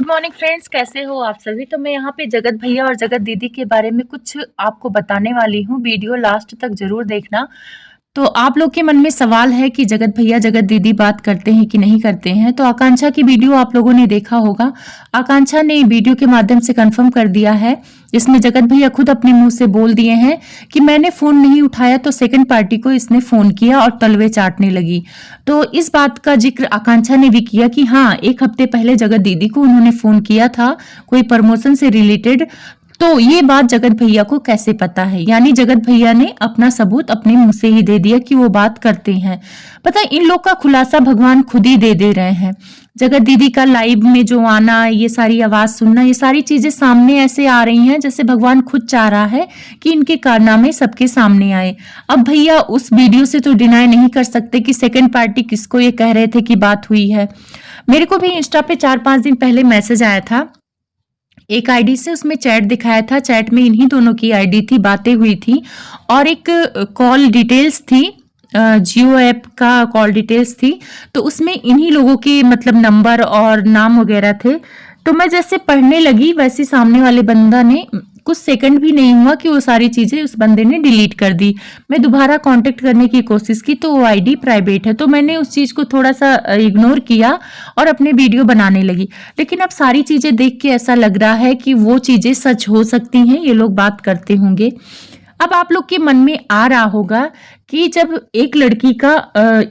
Good morning friends, कैसे हो आप सभी। तो मैं यहाँ पे जगत भैया और जगत दीदी के बारे में कुछ आपको बताने वाली हूँ। वीडियो लास्ट तक जरूर देखना। तो आप लोग के मन में सवाल है कि जगत भैया जगत दीदी बात करते हैं कि नहीं करते हैं। तो आकांक्षा की वीडियो आप लोगों ने देखा होगा। आकांक्षा ने वीडियो के माध्यम से कंफर्म कर दिया है, इसमें जगत भैया खुद अपने मुंह से बोल दिए हैं कि मैंने फोन नहीं उठाया तो सेकंड पार्टी को इसने फोन किया और तलवे चाटने लगी। तो इस बात का जिक्र आकांक्षा ने भी किया कि हाँ, एक हफ्ते पहले जगत दीदी को उन्होंने फोन किया था कोई प्रमोशन से रिलेटेड। तो ये बात जगत भैया को कैसे पता है, यानी जगत भैया ने अपना सबूत अपने मुंह से ही दे दिया कि वो बात करते हैं। पता है, इन लोग का खुलासा भगवान खुद ही दे रहे हैं। जगत दीदी का लाइव में जो आना, ये सारी आवाज सुनना, ये सारी चीजें सामने ऐसे आ रही हैं जैसे भगवान खुद चाह रहा है कि इनके कारनामे सबके सामने आए। अब भैया उस वीडियो से तो डिनाई नहीं कर सकते कि सेकंड पार्टी किसको ये कह रहे थे कि बात हुई है। मेरे को भी इंस्टा पे 4-5 दिन पहले मैसेज आया था एक आईडी से, उसमें चैट दिखाया था। चैट में इन्हीं दोनों की आईडी थी, बातें हुई थी और एक कॉल डिटेल्स थी, जियो ऐप का कॉल डिटेल्स थी। तो उसमें इन्हीं लोगों के मतलब नंबर और नाम वगैरह थे। तो मैं जैसे पढ़ने लगी वैसे सामने वाले बंदा ने, कुछ सेकंड भी नहीं हुआ कि वो सारी चीजें उस बंदे ने डिलीट कर दी। मैं दोबारा कांटेक्ट करने की कोशिश की तो वो आईडी प्राइवेट है। तो मैंने उस चीज को थोड़ा सा इग्नोर किया और अपने वीडियो बनाने लगी। लेकिन अब सारी चीजें देख के ऐसा लग रहा है कि वो चीजें सच हो सकती हैं, ये लोग बात करते होंगे। अब आप लोग के मन में आ रहा होगा कि जब एक लड़की का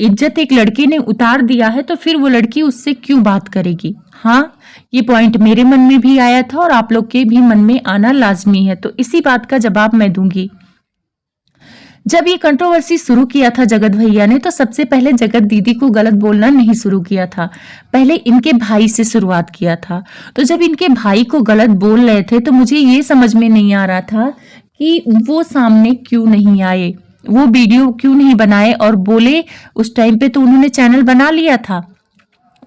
इज्जत एक लड़के ने उतार दिया है तो फिर वो लड़की उससे क्यों बात करेगी। हाँ, ये पॉइंट मेरे मन में भी आया था और आप लोग के भी मन में आना लाजमी है। तो इसी बात का जवाब मैं दूंगी। जब ये कंट्रोवर्सी शुरू किया था जगत भैया ने, तो सबसे पहले जगत दीदी को गलत बोलना नहीं शुरू किया था, पहले इनके भाई से शुरुआत किया था। तो जब इनके भाई को गलत बोल रहे थे तो मुझे ये समझ में नहीं आ रहा था कि वो सामने क्यों नहीं आए, वो वीडियो क्यों नहीं बनाए और बोले। उस टाइम पे तो उन्होंने चैनल बना लिया था,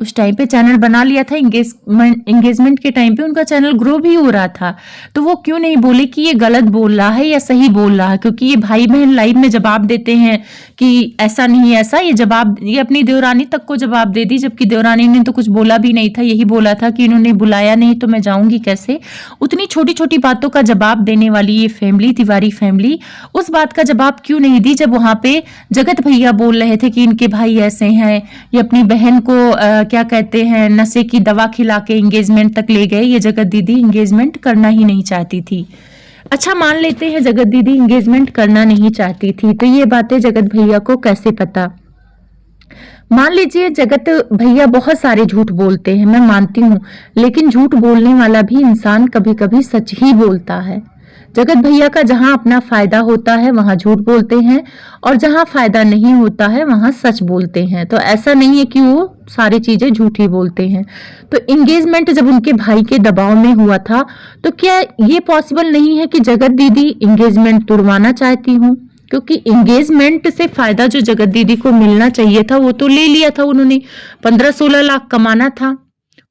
उस टाइम पे चैनल बना लिया था, एंगेजमेंट के टाइम पे उनका चैनल ग्रो भी हो रहा था। तो वो क्यों नहीं बोले कि ये गलत बोल रहा है या सही बोल रहा है। क्योंकि ये भाई बहन लाइव में जवाब देते हैं कि ऐसा नहीं ऐसा, ये अपनी देवरानी तक को जवाब दे दी, जबकि देवरानी ने तो कुछ बोला भी नहीं था। यही बोला था कि इन्होंने बुलाया नहीं तो मैं जाऊंगी कैसे। उतनी छोटी छोटी बातों का जवाब देने वाली ये फैमिली, तिवारी फैमिली, उस बात का जवाब क्यों नहीं दी जब वहां पे जगत भैया बोल रहे थे कि इनके भाई ऐसे हैं, ये अपनी बहन को क्या कहते हैं नशे की दवा खिला के एंगेजमेंट तक ले गए। ये जगत दीदी एंगेजमेंट करना ही नहीं चाहती थी। अच्छा, मान लेते हैं जगत दीदी एंगेजमेंट करना नहीं चाहती थी, तो ये बातें जगत भैया को कैसे पता। मान लीजिए जगत भैया बहुत सारे झूठ बोलते हैं, मैं मानती हूँ, लेकिन झूठ बोलने वाला भी इंसान कभी कभी सच ही बोलता है। जगत भैया का जहां अपना फायदा होता है वहां झूठ बोलते हैं और जहां फायदा नहीं होता है वहां सच बोलते हैं। तो ऐसा नहीं है कि वो सारी चीजें झूठी बोलते हैं। तो एंगेजमेंट जब उनके भाई के दबाव में हुआ था तो क्या ये पॉसिबल नहीं है कि जगत दीदी एंगेजमेंट तुड़वाना चाहती हूँ, क्योंकि एंगेजमेंट से फायदा जो जगत दीदी को मिलना चाहिए था वो तो ले लिया था उन्होंने। 15-16 लाख कमाना था।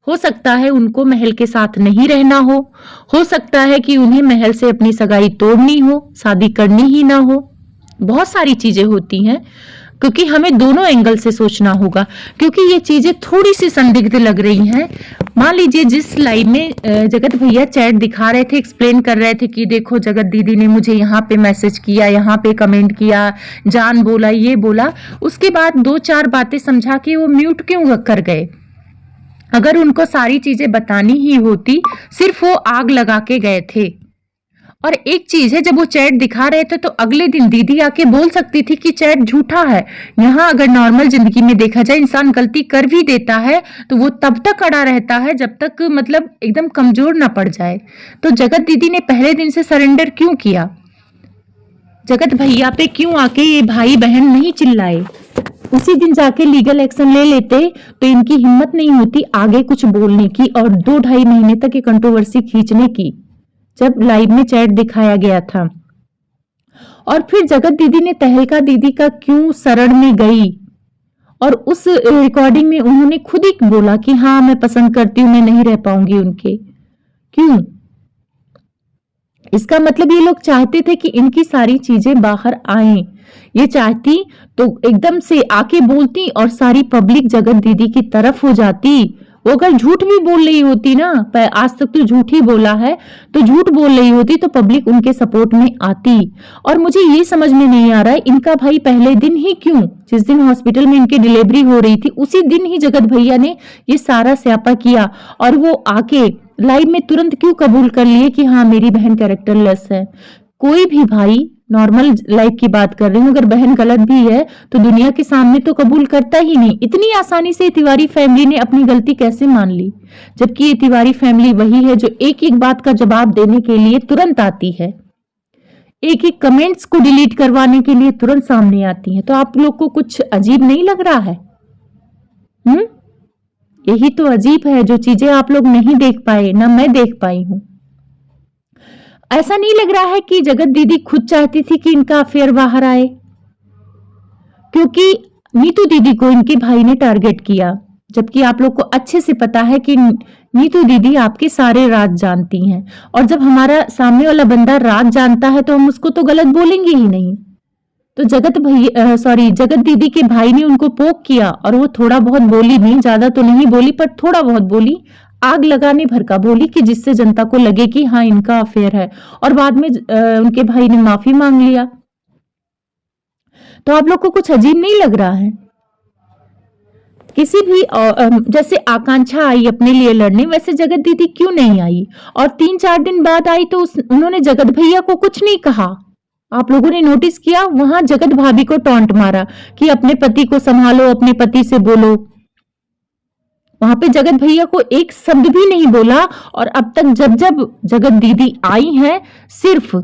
हो सकता है उनको महल के साथ नहीं रहना हो सकता है कि उन्हें महल से अपनी सगाई तोड़नी हो, शादी करनी ही ना हो। बहुत सारी चीजें होती हैं, क्योंकि हमें दोनों एंगल से सोचना होगा, क्योंकि ये चीजें थोड़ी सी संदिग्ध लग रही हैं। मान लीजिए जिस लाइव में जगत भैया चैट दिखा रहे थे, एक्सप्लेन कर रहे थे कि देखो जगत दीदी ने मुझे यहाँ पे मैसेज किया, यहाँ पे कमेंट किया, जान बोला, ये बोला, उसके बाद 2-4 बातें समझा के वो म्यूट क्यों कर गए। अगर उनको सारी चीजें बतानी ही होती, सिर्फ वो आग लगा के गए थे। और एक चीज है, जब वो चैट दिखा रहे थे तो अगले दिन दीदी आके बोल सकती थी कि चैट झूठा है। यहाँ अगर नॉर्मल जिंदगी में देखा जाए, इंसान गलती कर भी देता है तो वो तब तक अड़ा रहता है जब तक मतलब एकदम कमजोर ना पड़ जाए। तो जगत दीदी ने पहले दिन से सरेंडर क्यों किया, जगत भैया पे क्यों आके ये भाई बहन नहीं चिल्लाए, उसी दिन जाके लीगल एक्शन ले लेते तो इनकी हिम्मत नहीं होती आगे कुछ बोलने की और 2-2.5 महीने तक ये कंट्रोवर्सी खींचने की, जब लाइव में चैट दिखाया गया था। और फिर जगत दीदी ने तहलका दीदी का क्यों शरण में गई, और उस रिकॉर्डिंग में उन्होंने खुद ही बोला कि हाँ मैं पसंद करती हूँ, मैं नहीं रह पाऊंगी उनके। क्यों? इसका मतलब ये लोग चाहते थे कि इनकी सारी चीजें बाहर आएं। ये चाहती तो एकदम से आके बोलती और सारी पब्लिक जगत दीदी की तरफ हो जाती, वो अगर झूठ भी बोल रही होती ना, आज तक तो झूठ ही बोला है, तो झूठ बोल रही होती तो पब्लिक उनके सपोर्ट में आती। और मुझे ये समझ में नहीं आ रहा है इनका भाई पहले दिन ही क्यों, जिस दिन हॉस्पिटल में इनकी डिलीवरी हो रही थी उसी दिन ही जगत भैया ने ये सारा स्यापा किया, और वो आके लाइव में तुरंत क्यों कबूल कर लिए कि हाँ मेरी बहन कैरेक्टरलेस है। कोई भी भाई, नॉर्मल लाइफ की बात कर रही हूँ, अगर बहन गलत भी है तो दुनिया के सामने तो कबूल करता ही नहीं। इतनी आसानी से तिवारी फैमिली ने अपनी गलती कैसे मान ली, जबकि ये तिवारी फैमिली वही है जो एक एक बात का जवाब देने के लिए तुरंत आती है, एक एक कमेंट्स को डिलीट करवाने के लिए तुरंत सामने आती है। तो आप लोग को कुछ अजीब नहीं लग रहा है? यही तो अजीब है, जो चीजें आप लोग नहीं देख पाए ना मैं देख पाई हूं। ऐसा नहीं लग रहा है कि जगत दीदी खुद चाहती थी कि इनका अफेयर बाहर आए? क्योंकि नीतू दीदी को इनके भाई ने टारगेट किया, जबकि आप लोग को अच्छे से पता है कि नीतू दीदी आपके सारे राज जानती हैं, और जब हमारा सामने वाला बंदा राज जानता है तो हम उसको तो गलत बोलेंगे ही नहीं। तो जगत दीदी के भाई ने उनको पोक किया, और वो थोड़ा बहुत बोली नहीं, ज्यादा तो नहीं बोली पर थोड़ा बहुत बोली, आग लगाने भर का बोली कि जिससे जनता को लगे कि हाँ इनका अफेयर है, और बाद में उनके भाई ने माफी मांग लिया। तो आप लोग को कुछ अजीब नहीं लग रहा है? किसी भी जैसे आकांक्षा आई अपने लिए लड़ने, वैसे जगत दीदी क्यों नहीं आई? और 3-4 दिन बाद आई तो उन्होंने जगत भैया को कुछ नहीं कहा। आप लोगों ने नोटिस किया? वहां जगत भाभी को टॉन्ट मारा कि अपने पति को संभालो, अपने पति से बोलो। वहां पे जगत भैया को एक शब्द भी नहीं बोला, और अब तक जब जब जगत दीदी आई हैं सिर्फ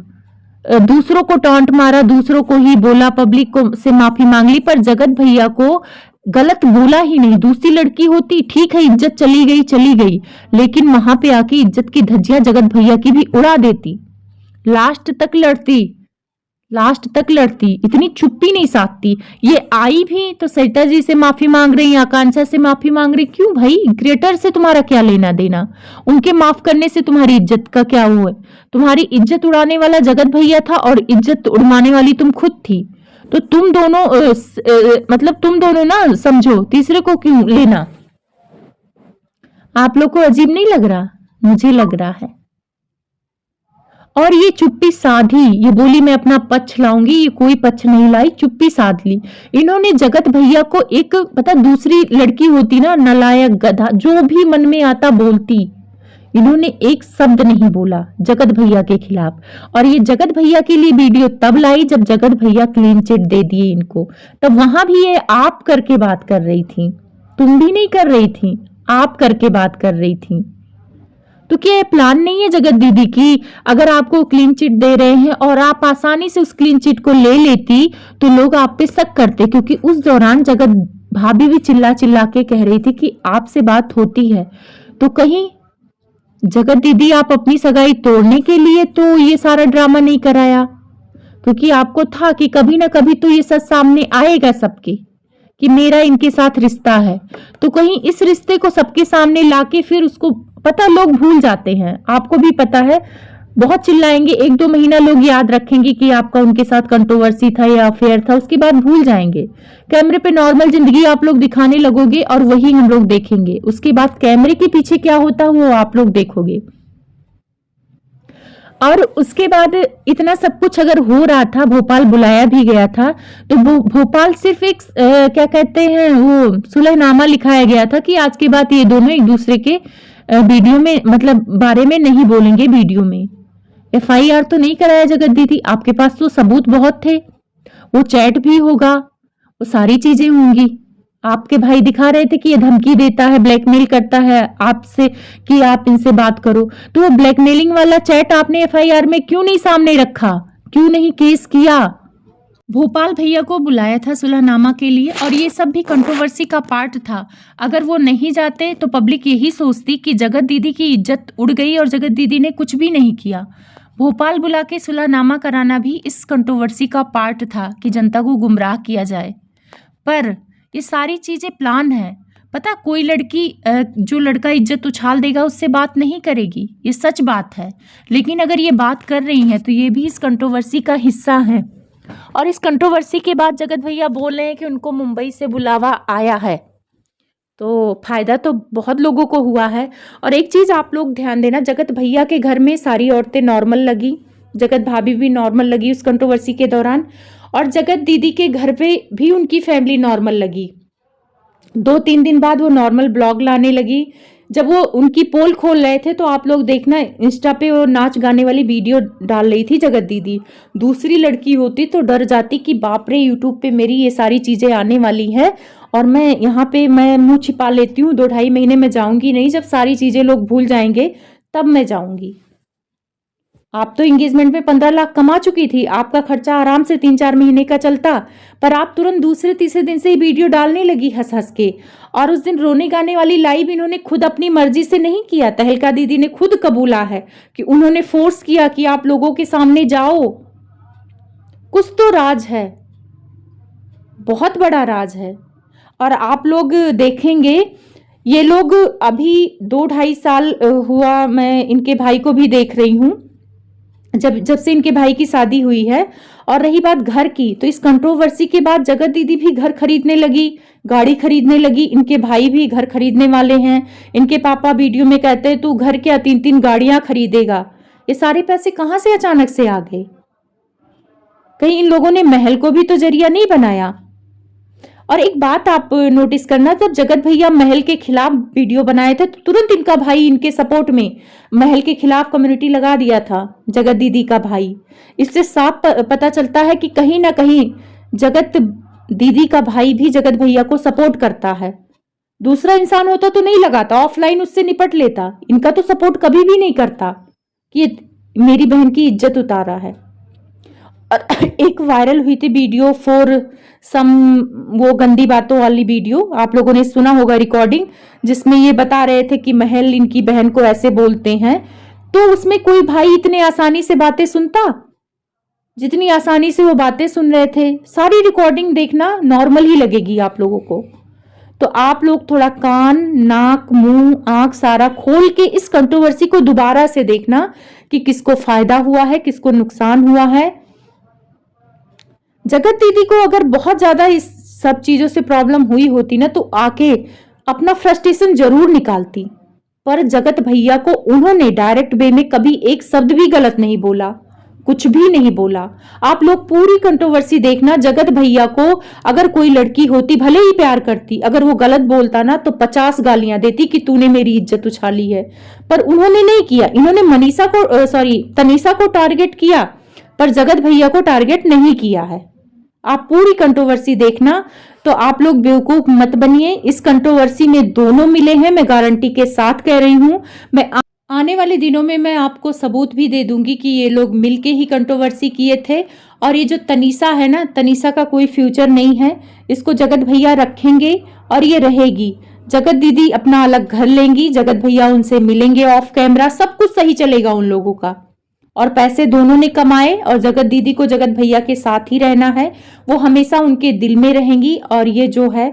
दूसरों को टॉन्ट मारा, दूसरों को ही बोला, पब्लिक को से माफी मांग ली, पर जगत भैया को गलत बोला ही नहीं। दूसरी लड़की होती ठीक है, इज्जत चली गई, लेकिन वहां पे आके इज्जत की धज्जियां जगत भैया की भी उड़ा देती, लास्ट तक लड़ती, इतनी चुप्पी नहीं साधती। ये आई भी तो सरिता जी से माफी मांग रही, आकांक्षा से माफी मांग रही। क्यों भाई? क्रिएटर से तुम्हारा क्या लेना देना? उनके माफ करने से तुम्हारी इज्जत का क्या हुआ? तुम्हारी इज्जत उड़ाने वाला जगत भैया था और इज्जत उड़वाने वाली तुम खुद थी। तो तुम दोनों ना समझो, तीसरे को क्यों लेना? आप लोग को अजीब नहीं लग रहा? मुझे लग रहा है। और ये चुप्पी साधी, ये बोली मैं अपना पक्ष लाऊंगी, ये कोई पक्ष नहीं लाई, चुप्पी साध ली। इन्होंने जगत भैया को एक पता, दूसरी लड़की होती ना नालायक गधा, जो भी मन में आता बोलती, इन्होंने एक शब्द नहीं बोला जगत भैया के खिलाफ। और ये जगत भैया के लिए वीडियो तब लाई जब जगत भैया क्लीन चिट दे दिए इनको, तब वहां भी ये आप करके बात कर रही थी, तुम भी नहीं कर रही थी, आप करके बात कर रही थी। तो क्या ये प्लान नहीं है जगत दीदी की? अगर आपको क्लीन चिट दे रहे हैं और आप आसानी से उस क्लीन चिट को ले लेती तो लोग आप पे शक करते, क्योंकि उस दौरान जगत भाभी भी चिल्ला चिल्ला के कह रही थी कि आपसे बात होती है। तो कहीं जगत दीदी आप अपनी सगाई तोड़ने के लिए तो ये सारा ड्रामा नहीं कराया? क्योंकि आपको था कि कभी ना कभी तो ये सच सामने आएगा सबके कि मेरा इनके साथ रिश्ता है। तो कहीं इस रिश्ते को सबके सामने लाके फिर उसको पता, लोग भूल जाते हैं, आपको भी पता है, बहुत चिल्लाएंगे, 1-2 महीना लोग याद रखेंगे कि आपका उनके साथ कंट्रोवर्सी था या अफेयर था, उसके बाद भूल जाएंगे। कैमरे पे नॉर्मल जिंदगी आप लोग दिखाने लगोगे और वही हम लोग देखेंगे, उसके बाद कैमरे के पीछे क्या होता है वो आप लोग देखोगे। और उसके बाद इतना सब कुछ अगर हो रहा था, भोपाल बुलाया भी गया था, तो भोपाल सिर्फ एक क्या कहते हैं वो सुलहनामा लिखाया गया था कि आज के बाद ये दोनों एक दूसरे के वीडियो में मतलब बारे में नहीं बोलेंगे। वीडियो में FIR तो नहीं कराया जगत दीदी, आपके पास तो सबूत बहुत थे, वो चैट भी होगा, वो सारी चीजें होंगी। आपके भाई दिखा रहे थे कि ये धमकी देता है, ब्लैकमेल करता है आपसे कि आप इनसे बात करो, तो वो ब्लैकमेलिंग वाला चैट आपने FIR में क्यों नहीं सामने रखा, क्यों नहीं केस किया? भोपाल भैया को बुलाया था सुलहनामा के लिए, और ये सब भी कंट्रोवर्सी का पार्ट था। अगर वो नहीं जाते तो पब्लिक यही सोचती कि जगत दीदी की इज्जत उड़ गई और जगत दीदी ने कुछ भी नहीं किया। भोपाल बुला के सुलहनामा कराना भी इस कंट्रोवर्सी का पार्ट था कि जनता को गुमराह किया जाए। पर ये सारी चीज़ें प्लान है। पता, कोई लड़की जो लड़का इज्जत उछाल देगा उससे बात नहीं करेगी, ये सच बात है। लेकिन अगर ये बात कर रही हैं तो ये भी इस कंट्रोवर्सी का हिस्सा है। और इस कंट्रोवर्सी के बाद जगत भैया बोल रहे हैं कि उनको मुंबई से बुलावा आया है। तो फ़ायदा तो बहुत लोगों को हुआ है। और एक चीज़ आप लोग ध्यान देना, जगत भैया के घर में सारी औरतें नॉर्मल लगी, जगत भाभी भी नॉर्मल लगी उस कंट्रोवर्सी के दौरान, और जगत दीदी के घर पे भी उनकी फैमिली नॉर्मल लगी। 2-3 दिन बाद वो नॉर्मल ब्लॉग लाने लगी। जब वो उनकी पोल खोल रहे थे तो आप लोग देखना, इंस्टा पे वो नाच गाने वाली वीडियो डाल रही थी जगत दीदी। दूसरी लड़की होती तो डर जाती कि बाप रे, यूट्यूब पे मेरी ये सारी चीज़ें आने वाली है और मैं यहाँ पे मैं मुंह छिपा लेती हूँ, 2-2.5 महीने में जाऊंगी नहीं, जब सारी चीज़ें लोग भूल जाएंगे तब मैं जाऊंगी। आप तो एंगेजमेंट में 15 लाख कमा चुकी थी, आपका खर्चा आराम से 3-4 महीने का चलता, पर आप तुरंत दूसरे तीसरे दिन से ही वीडियो डालने लगी हंस हंस के। और उस दिन रोने गाने वाली लाइव इन्होंने खुद अपनी मर्जी से नहीं किया, तहलका दीदी ने खुद कबूला है कि उन्होंने फोर्स किया कि आप लोगों के सामने जाओ। कुछ तो राज है, बहुत बड़ा राज है। और आप लोग देखेंगे, ये लोग अभी 2-2.5 साल हुआ, मैं इनके भाई को भी देख रही हूँ, जब से इनके भाई की शादी हुई है। और रही बात घर की, तो इस कंट्रोवर्सी के बाद जगत दीदी भी घर खरीदने लगी, गाड़ी खरीदने लगी, इनके भाई भी घर खरीदने वाले हैं। इनके पापा वीडियो में कहते हैं तू घर क्या 3-3 गाड़ियां खरीदेगा। ये सारे पैसे कहां से अचानक से आ गए? कहीं इन लोगों ने महल को भी तो जरिया नहीं बनाया? और एक बात आप नोटिस करना, जब जगत भैया महल के खिलाफ वीडियो बनाए थे तो तुरंत इनका भाई इनके सपोर्ट में महल के खिलाफ कम्युनिटी लगा दिया था, जगत दीदी का भाई। इससे साफ पता चलता है कि कहीं ना कहीं जगत दीदी का भाई भी जगत भैया को सपोर्ट करता है। दूसरा इंसान होता तो नहीं लगाता, ऑफलाइन उससे निपट लेता। इनका तो सपोर्ट कभी भी नहीं करता कि मेरी बहन की इज्जत उतारा है। और एक वायरल हुई थी वीडियो फॉर सम, वो गंदी बातों वाली वीडियो, आप लोगों ने सुना होगा रिकॉर्डिंग, जिसमें ये बता रहे थे कि महल इनकी बहन को ऐसे बोलते हैं। तो उसमें कोई भाई इतने आसानी से बातें सुनता जितनी आसानी से वो बातें सुन रहे थे? सारी रिकॉर्डिंग देखना, नॉर्मल ही लगेगी आप लोगों को। तो आप लोग थोड़ा कान, नाक, मुंह, आंख सारा खोल के इस कंट्रोवर्सी को दोबारा से देखना कि किसको फायदा हुआ है, किसको नुकसान हुआ है। जगत दीदी को अगर बहुत ज्यादा इस सब चीजों से प्रॉब्लम हुई होती ना, तो आके अपना फ्रस्ट्रेशन जरूर निकालती, पर जगत भैया को उन्होंने डायरेक्ट वे में कभी एक शब्द भी गलत नहीं बोला, कुछ भी नहीं बोला। आप लोग पूरी कंट्रोवर्सी देखना, जगत भैया को अगर कोई लड़की होती, भले ही प्यार करती, अगर वो गलत बोलता ना तो 50 गालियां देती कि तूने मेरी इज्जत उछाली है, पर उन्होंने नहीं किया। इन्होंने तनीषा को टारगेट किया, पर जगत भैया को टारगेट नहीं किया है। आप पूरी कंट्रोवर्सी देखना, तो आप लोग बेवकूफ मत बनिए। इस कंट्रोवर्सी में दोनों मिले हैं, मैं गारंटी के साथ कह रही हूं। मैं आने वाले दिनों में मैं आपको सबूत भी दे दूंगी कि ये लोग मिलके ही कंट्रोवर्सी किए थे। और ये जो तनीषा है ना, तनीषा का कोई फ्यूचर नहीं है, इसको जगत भैया रखेंगे और ये रहेगी। जगत दीदी अपना अलग घर लेंगी, जगत भैया उनसे मिलेंगे ऑफ कैमरा, सब कुछ सही चलेगा उन लोगों का। और पैसे दोनों ने कमाए, और जगत दीदी को जगत भैया के साथ ही रहना है, वो हमेशा उनके दिल में रहेंगी। और ये जो है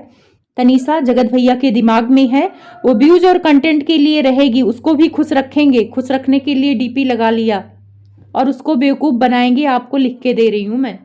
तनीषा जगत भैया के दिमाग में है, वो व्यूज और कंटेंट के लिए रहेगी, उसको भी खुश रखेंगे। खुश रखने के लिए डीपी लगा लिया और उसको बेवकूफ बनाएंगे, आपको लिख के दे रही हूं मैं।